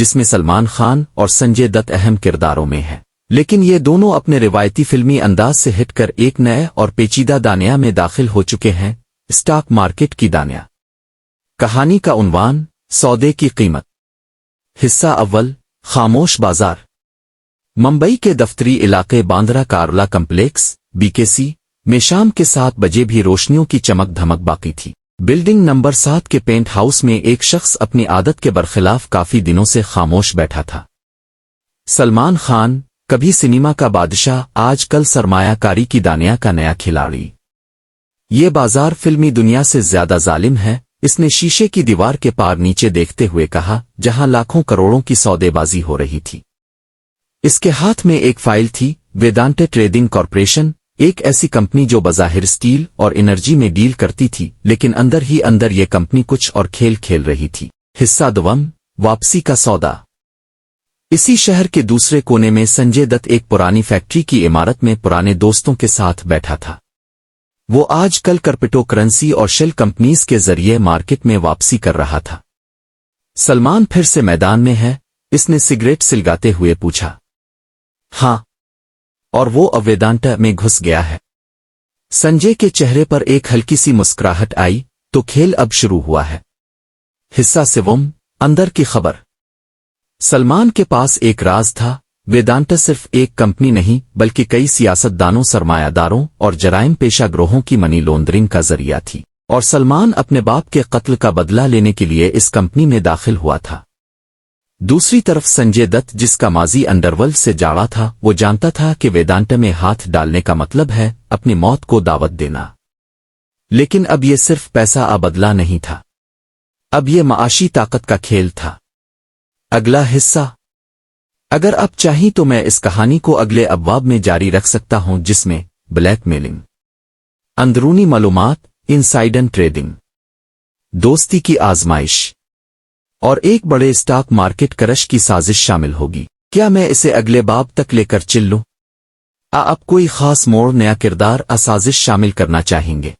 جس میں سلمان خان اور سنجے دت اہم کرداروں میں ہیں، لیکن یہ دونوں اپنے روایتی فلمی انداز سے ہٹ کر ایک نئے اور پیچیدہ دنیا میں داخل ہو چکے ہیں، اسٹاک مارکیٹ کی دنیا۔ کہانی کا عنوان: سودے کی قیمت۔ حصہ اول: خاموش بازار۔ ممبئی کے دفتری علاقے باندرا کارلا کمپلیکس BKC میں شام کے 7 بجے بھی روشنیوں کی چمک دھمک باقی تھی۔ بلڈنگ نمبر 7 کے پینٹ ہاؤس میں ایک شخص اپنی عادت کے برخلاف کافی دنوں سے خاموش بیٹھا تھا۔ سلمان خان، کبھی سنیما کا بادشاہ، آج کل سرمایہ کاری کی دنیا کا نیا کھلاڑی۔ یہ بازار فلمی دنیا سے زیادہ ظالم ہے، اس نے شیشے کی دیوار کے پار نیچے دیکھتے ہوئے کہا، جہاں لاکھوں کروڑوں کی سودے بازی ہو رہی تھی۔ اس کے ہاتھ میں ایک فائل تھی، ویدانتا ٹریڈنگ کارپوریشن، ایک ایسی کمپنی جو بظاہر سٹیل اور انرجی میں ڈیل کرتی تھی، لیکن اندر ہی اندر یہ کمپنی کچھ اور کھیل کھیل رہی تھی۔ حصہ دوم: واپسی کا سودا۔ اسی شہر کے دوسرے کونے میں سنجے دت ایک پرانی فیکٹری کی عمارت میں پرانے دوستوں کے ساتھ بیٹھا تھا۔ وہ آج کل کرپٹو کرنسی اور شیل کمپنیز کے ذریعے مارکیٹ میں واپسی کر رہا تھا۔ سلمان پھر سے میدان میں ہے؟ اس نے سگریٹ سلگاتے ہوئے پوچھا۔ ہاں، اور وہ اب ویدانتا میں گھس گیا ہے۔ سنجے کے چہرے پر ایک ہلکی سی مسکراہٹ آئی، تو کھیل اب شروع ہوا ہے۔ حصہ سوم: اندر کی خبر۔ سلمان کے پاس ایک راز تھا، ویدانتا صرف ایک کمپنی نہیں بلکہ کئی سیاست دانوں، سرمایہ داروں اور جرائم پیشہ گروہوں کی منی لانڈرنگ کا ذریعہ تھی، اور سلمان اپنے باپ کے قتل کا بدلہ لینے کے لیے اس کمپنی میں داخل ہوا تھا۔ دوسری طرف سنجے دت، جس کا ماضی انڈرورلڈ سے جاڑا تھا، وہ جانتا تھا کہ ویدانتا میں ہاتھ ڈالنے کا مطلب ہے اپنی موت کو دعوت دینا۔ لیکن اب یہ صرف پیسہ آبدلہ نہیں تھا، اب یہ معاشی طاقت کا کھیل تھا۔ اگلا حصہ۔ اگر آپ چاہیں تو میں اس کہانی کو اگلے ابواب میں جاری رکھ سکتا ہوں، جس میں بلیک میلنگ، اندرونی معلومات، انسائیڈر ٹریڈنگ، دوستی کی آزمائش اور ایک بڑے اسٹاک مارکیٹ کرش کی سازش شامل ہوگی۔ کیا میں اسے اگلے باب تک لے کر چل لوں؟ آپ کوئی خاص موڑ، نیا کردار، سازش شامل کرنا چاہیں گے؟